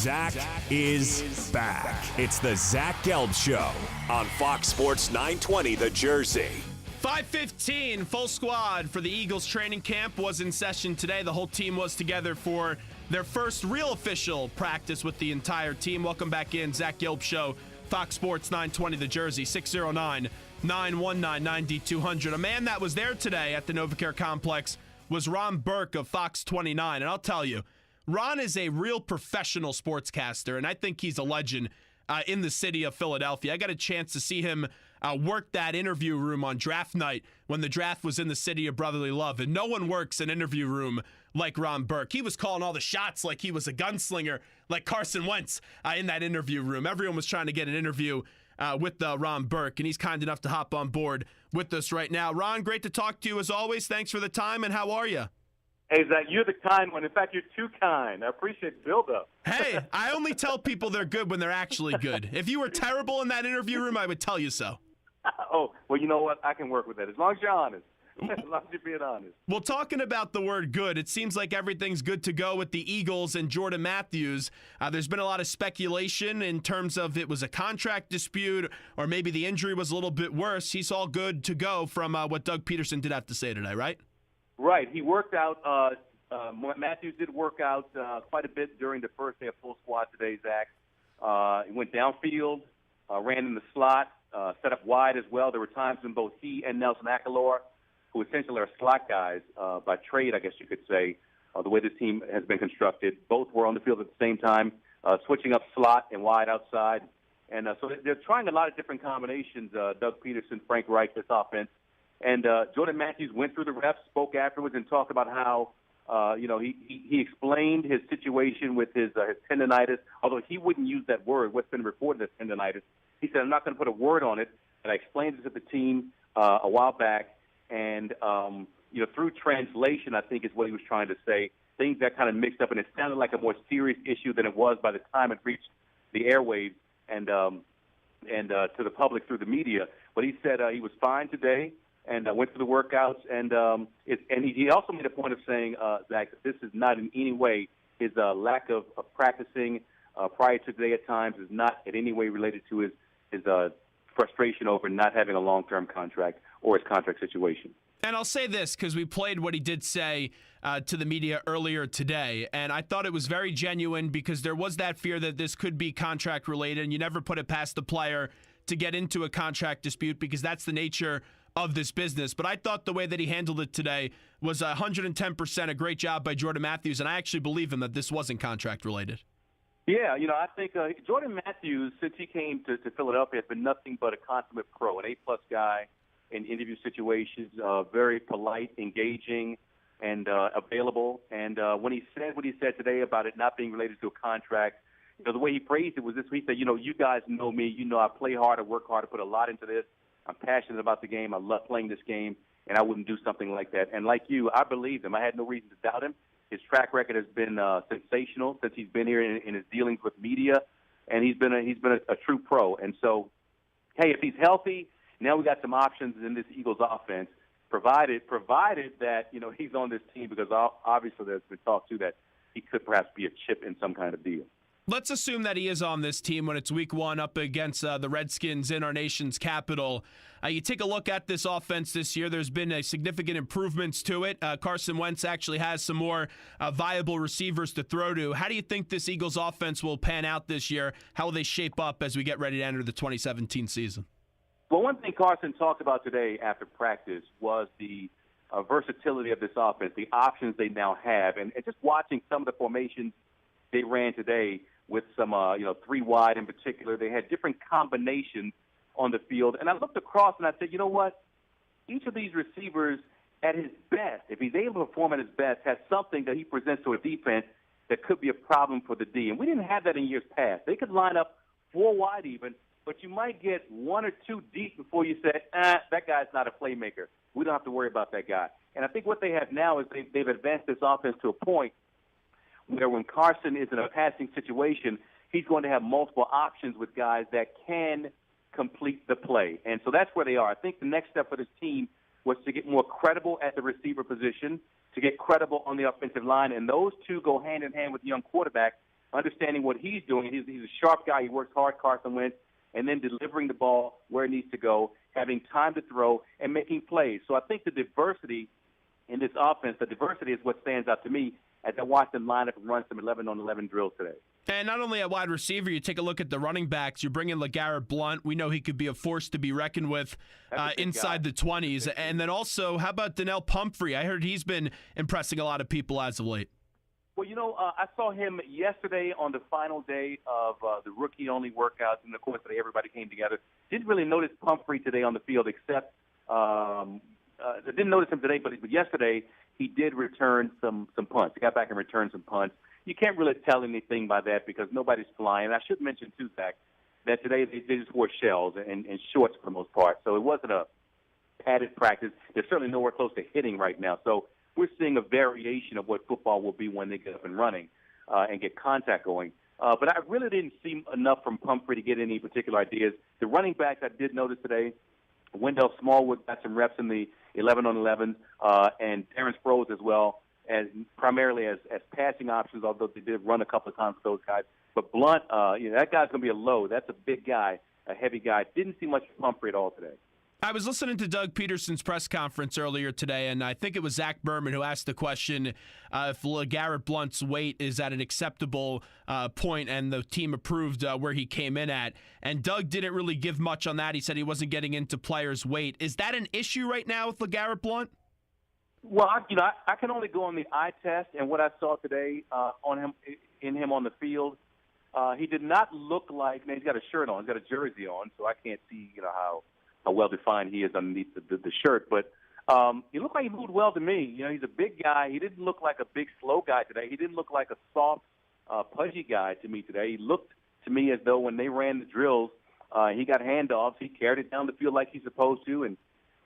Zach is back. It's the Zach Gelb Show on Fox Sports 920 The Jersey. 5:15, full squad for the Eagles training camp was in session today. The whole team was together for their first real official practice with the entire team. Welcome back in, Zach Gelb Show, Fox Sports 920 The Jersey, 609-919-9200. A man that was there today at the NovaCare Complex was Ron Burke of Fox 29. And I'll tell you, Ron is a real professional sportscaster, and I think he's a legend in the city of Philadelphia. I got a chance to see him work that interview room on draft night when the draft was in the city of brotherly love, and no one works an interview room like Ron Burke. He was calling all the shots like he was a gunslinger, like Carson Wentz in that interview room. Everyone was trying to get an interview with Ron Burke, and he's kind enough to hop on board with us right now. Ron, great to talk to you as always. Thanks for the time, and how are you? Hey, Zach, you're the kind one. In fact, you're too kind. I appreciate the build-up. Hey, I only tell people they're good when they're actually good. If you were terrible in that interview room, I would tell you so. Oh, well, you know what? I can work with that as long as you're honest. As long as you're being honest. Well, talking about the word good, it seems like everything's good to go with the Eagles and Jordan Matthews. There's been a lot of speculation in terms of it was a contract dispute or maybe the injury was a little bit worse. He's all good to go from what Doug Peterson did have to say today, right? Right. He worked out. Matthews did work out quite a bit during the first day of full squad today, Zach. He went downfield, ran in the slot, set up wide as well. There were times when both he and Nelson Aguilar, who essentially are slot guys by trade, I guess you could say, the way this team has been constructed, both were on the field at the same time, switching up slot and wide outside. And so they're trying a lot of different combinations, Doug Peterson, Frank Reich, this offense. And Jordan Matthews went through the reps, spoke afterwards, and talked about how, he explained his situation with his tendonitis, although he wouldn't use that word, what's been reported as tendonitis. He said, I'm not going to put a word on it, and I explained it to the team a while back. And, through translation, I think is what he was trying to say. Things got kind of mixed up, and it sounded like a more serious issue than it was by the time it reached the airwaves and to the public through the media. But he said he was fine today. And went through the workouts, and he also made a point of saying, Zach, that this is not in any way his lack of practicing prior to today at times is not in any way related to his frustration over not having a long-term contract or his contract situation. And I'll say this, because we played what he did say to the media earlier today, and I thought it was very genuine because there was that fear that this could be contract-related, and you never put it past the player to get into a contract dispute because that's the nature of this business. But I thought the way that he handled it today was 110% a great job by Jordan Matthews, and I actually believe him that this wasn't contract related. Yeah, I think Jordan Matthews, since he came to Philadelphia, has been nothing but a consummate pro, an A-plus guy in interview situations, very polite, engaging, and available. And when he said what he said today about it not being related to a contract, the way he phrased it was this. He said, you guys know me. I play hard, I work hard, I put a lot into this. I'm passionate about the game. I love playing this game, and I wouldn't do something like that. And like you, I believed him. I had no reason to doubt him. His track record has been sensational since he's been here in his dealings with media, and he's been a true pro. And so, hey, if he's healthy, now we got some options in this Eagles offense, provided that he's on this team, because obviously there's been talk too that he could perhaps be a chip in some kind of deal. Let's assume that he is on this team when it's week one up against the Redskins in our nation's capital. You take a look at this offense this year, there's been a significant improvements to it. Carson Wentz actually has some more viable receivers to throw to. How do you think this Eagles offense will pan out this year? How will they shape up as we get ready to enter the 2017 season? Well, one thing Carson talked about today after practice was the versatility of this offense, the options they now have, and just watching some of the formations they ran today with some, three wide in particular. They had different combinations on the field. And I looked across and I said, you know what? Each of these receivers at his best, if he's able to perform at his best, has something that he presents to a defense that could be a problem for the D. And we didn't have that in years past. They could line up four wide even, but you might get one or two deep before you say, that guy's not a playmaker. We don't have to worry about that guy. And I think what they have now is they've advanced this offense to a point where when Carson is in a passing situation, he's going to have multiple options with guys that can complete the play. And so that's where they are. I think the next step for this team was to get more credible at the receiver position, to get credible on the offensive line, and those two go hand in hand with the young quarterback understanding what he's doing. He's a sharp guy. He works hard, Carson Wentz, and then delivering the ball where it needs to go, having time to throw, and making plays. So I think the diversity in this offense, the diversity is what stands out to me as I watch them line up and run some 11-on-11 drills today. And not only at wide receiver, you take a look at the running backs. You bring in LeGarrette Blount. We know he could be a force to be reckoned with inside the 20s. And then also, how about Donnell Pumphrey? I heard he's been impressing a lot of people as of late. Well, I saw him yesterday on the final day of the rookie-only workouts, and of course, everybody came together. Didn't really notice Pumphrey today on the field, except didn't notice him today, but yesterday he did return some punts. He got back and returned some punts. You can't really tell anything by that because nobody's flying. I should mention, too, Zach, that today they just wore shells and shorts for the most part, so it wasn't a padded practice. They're certainly nowhere close to hitting right now, so we're seeing a variation of what football will be when they get up and running and get contact going. But I really didn't see enough from Pumphrey to get any particular ideas. The running backs I did notice today, Wendell Smallwood got some reps in the 11-on-11, and Terrence Sproles as well, as primarily as passing options, although they did run a couple of times with those guys. But Blunt, that guy's going to be a load. That's a big guy, a heavy guy. Didn't see much from Pumphrey at all today. I was listening to Doug Peterson's press conference earlier today, and I think it was Zach Berman who asked the question if LeGarrette Blount's weight is at an acceptable point, and the team approved where he came in at. And Doug didn't really give much on that. He said he wasn't getting into players' weight. Is that an issue right now with LeGarrette Blount? Well, I can only go on the eye test, and what I saw today in him on the field, he did not look like. Now he's got a shirt on, he's got a jersey on, so I can't see how well-defined he is underneath the shirt. But he looked like he moved well to me. He's a big guy. He didn't look like a big, slow guy today. He didn't look like a soft, pudgy guy to me today. He looked to me as though when they ran the drills, he got handoffs. He carried it down the field like he's supposed to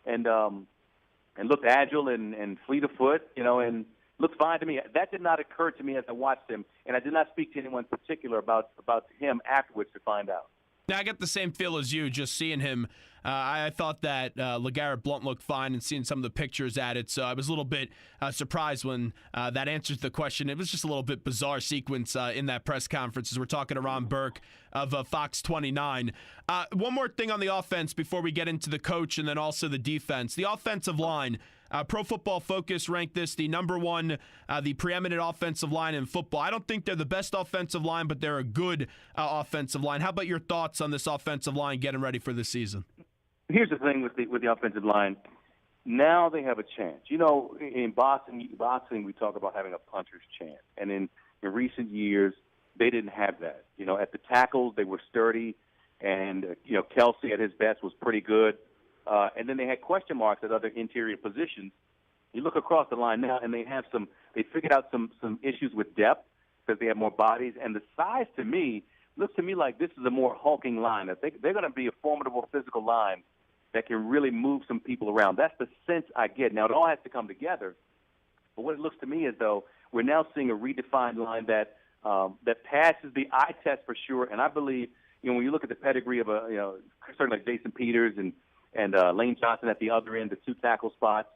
and looked agile and fleet of foot, and looked fine to me. That did not occur to me as I watched him, and I did not speak to anyone in particular about him afterwards to find out. Now, I get the same feel as you, just seeing him. I thought that LeGarrette Blount looked fine and seeing some of the pictures at it, so I was a little bit surprised when that answers the question. It was just a little bit bizarre sequence in that press conference as we're talking to Ron Burke of Fox 29. One more thing on the offense before we get into the coach and then also the defense. The offensive line. Pro Football Focus ranked this the number one, the preeminent offensive line in football. I don't think they're the best offensive line, but they're a good offensive line. How about your thoughts on this offensive line getting ready for this season? Here's the thing with the offensive line. Now they have a chance. In boxing we talk about having a puncher's chance, and in recent years they didn't have that. At the tackles they were sturdy, and Kelsey at his best was pretty good. And then they had question marks at other interior positions. You look across the line now, and they figured out some issues with depth because they have more bodies. And the size, to me, looks to me like this is a more hulking line. I think they're going to be a formidable physical line that can really move some people around. That's the sense I get. Now, it all has to come together. But what it looks to me is, though, we're now seeing a redefined line that passes the eye test for sure. And I believe, when you look at the pedigree of certainly like Jason Peters and Lane Johnson at the other end, the two tackle spots.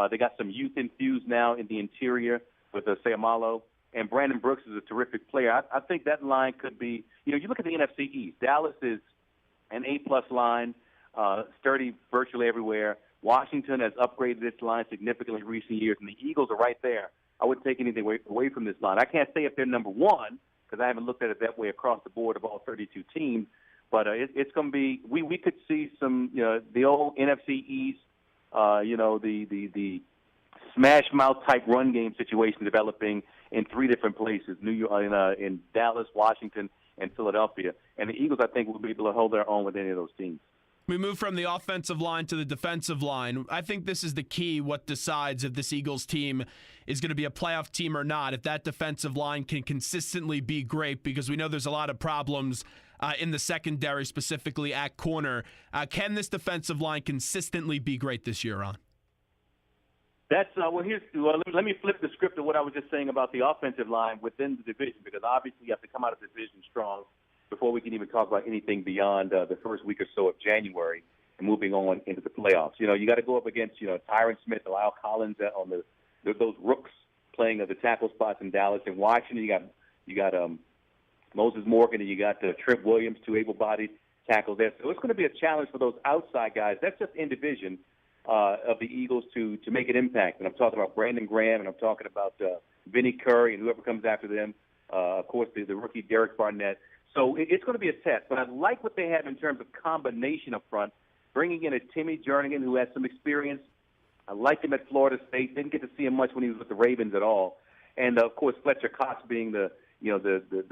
They got some youth infused now in the interior with Sayamalo. And Brandon Brooks is a terrific player. I think that line could be, you look at the NFC East. Dallas is an A-plus line, sturdy virtually everywhere. Washington has upgraded its line significantly in recent years, and the Eagles are right there. I wouldn't take anything away from this line. I can't say if they're number one because I haven't looked at it that way across the board of all 32 teams. But it's going to be. We could see some, the old NFC East, the smash mouth type run game situation developing in three different places: New York, in Dallas, Washington, and Philadelphia. And the Eagles, I think, will be able to hold their own with any of those teams. We move from the offensive line to the defensive line. I think this is the key, what decides if this Eagles team is going to be a playoff team or not, if that defensive line can consistently be great, because we know there's a lot of problems in the secondary, specifically at corner. Can this defensive line consistently be great this year, Ron? That's let me flip the script of what I was just saying about the offensive line within the division, because obviously you have to come out of the division strong before we can even talk about anything beyond the first week or so of January and moving on into the playoffs. You got to go up against Tyron Smith, Lyle Collins on those rooks playing the tackle spots in Dallas and Washington. You got Moses Morgan, and you got Trent Williams, two able-bodied tackles there. So it's going to be a challenge for those outside guys. That's just in division of the Eagles to make an impact. And I'm talking about Brandon Graham, and I'm talking about Vinny Curry and whoever comes after them. Of course, the rookie Derek Barnett. So it's going to be a test. But I like what they have in terms of combination up front, bringing in a Timmy Jernigan who has some experience. I liked him at Florida State. Didn't get to see him much when he was with the Ravens at all. And, of course, Fletcher Cox being the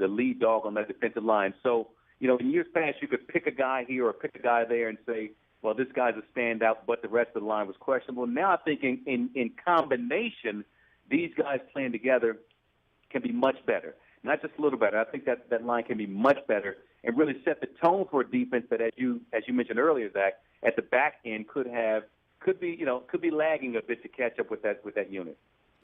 lead dog on that defensive line. So, in years past, you could pick a guy here or pick a guy there and say, well, this guy's a standout, but the rest of the line was questionable. Now I think in combination, these guys playing together can be much better. Not just a little better. I think that line can be much better and really set the tone for a defense that, as you mentioned earlier, Zach, at the back end could be lagging a bit to catch up with that unit.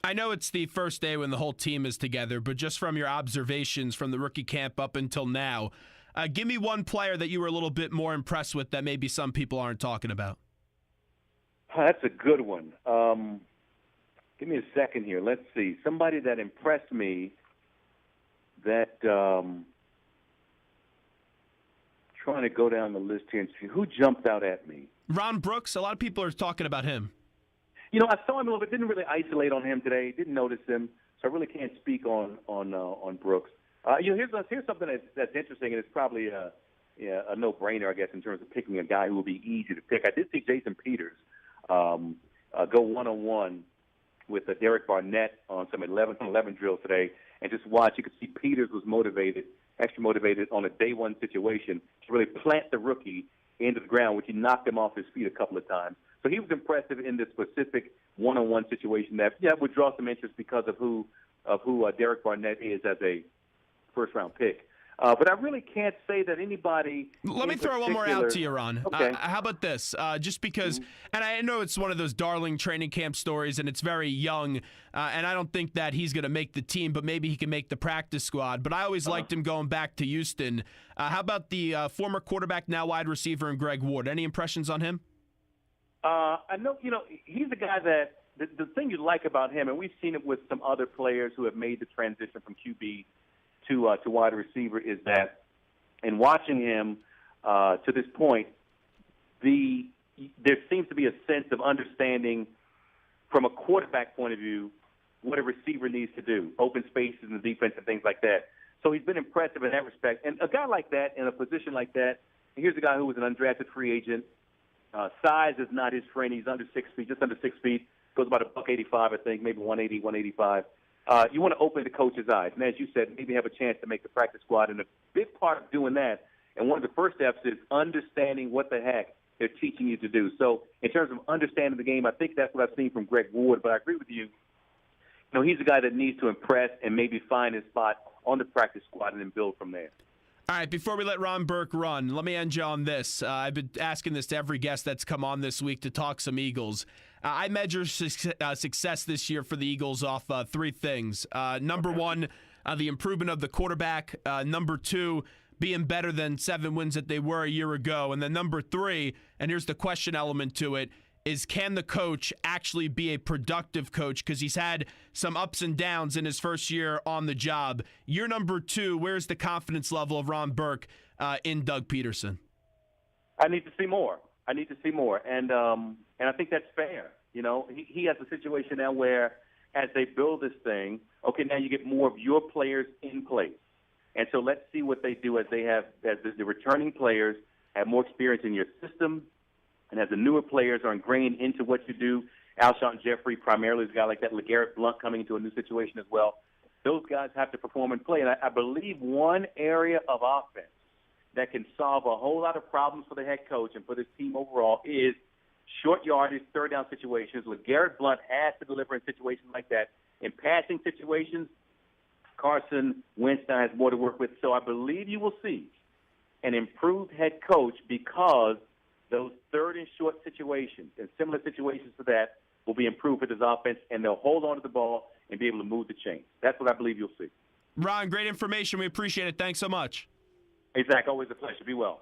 I know it's the first day when the whole team is together, but just from your observations from the rookie camp up until now, give me one player that you were a little bit more impressed with that maybe some people aren't talking about. That's a good one. Give me a second here. Let's see. Somebody that impressed me that trying to go down the list here and see who jumped out at me. Ron Brooks, a lot of people are talking about him. I saw him a little bit. Didn't really isolate on him today. Didn't notice him, so I really can't speak on Brooks. Here's something that's interesting, and it's probably a no-brainer, I guess, in terms of picking a guy who will be easy to pick. I did see Jason Peters go one-on-one with Derek Barnett on some 11-on-11 drills today, and just watch. You could see Peters was extra motivated on a day-one situation to really plant the rookie into the ground, which he knocked him off his feet a couple of times. So he was impressive in this specific one-on-one situation that would draw some interest because of who Derek Barnett is as a first-round pick. But I really can't say that anybody. Let me throw one more out to you, Ron. Okay. How about this? Just because, and I know it's one of those darling training camp stories, and it's very young, and I don't think that he's going to make the team, but maybe he can make the practice squad. But I always liked him going back to Houston. How about the former quarterback, now wide receiver, and Greg Ward? Any impressions on him? I know, he's a guy that the thing you like about him, and we've seen it with some other players who have made the transition from QB to wide receiver, is that in watching him to this point, there seems to be a sense of understanding from a quarterback point of view what a receiver needs to do, open spaces in the defense and things like that. So he's been impressive in that respect. And a guy like that in a position like that, here's a guy who was an undrafted free agent. Size is not his friend. He's under 6 feet, just under 6 feet. Goes about $185, I think, maybe 180, 185. You want to open the coach's eyes. And as you said, maybe have a chance to make the practice squad. And a big part of doing that, and one of the first steps, is understanding what the heck they're teaching you to do. So in terms of understanding the game, I think that's what I've seen from Greg Ward. But I agree with you. He's a guy that needs to impress and maybe find his spot on the practice squad and then build from there. All right, before we let Ron Burke run, let me end you on this. I've been asking this to every guest that's come on this week to talk some Eagles. I measure success this year for the Eagles off three things. Number one, the improvement of the quarterback. Number two, being better than 7 wins that they were a year ago. And then number three, and here's the question element to it, is can the coach actually be a productive coach? Because he's had some ups and downs in his first year on the job. Year number two, where's the confidence level of Ron Burke in Doug Peterson? I need to see more. And I think that's fair. He has a situation now where, as they build this thing, okay, now you get more of your players in place. And so let's see what they do as the returning players have more experience in your system, and as the newer players are ingrained into what you do. Alshon Jeffrey primarily is a guy like that. LeGarrette Blount coming into a new situation as well. Those guys have to perform and play. And I believe one area of offense that can solve a whole lot of problems for the head coach and for this team overall is short yardage, third down situations. LeGarrette Blount has to deliver in situations like that. In passing situations, Carson Wentz has more to work with. So I believe you will see an improved head coach because those third and short situations and similar situations to that will be improved for this offense, and they'll hold on to the ball and be able to move the chains. That's what I believe you'll see. Ron, great information. We appreciate it. Thanks so much. Hey, Zach, always a pleasure. Be well.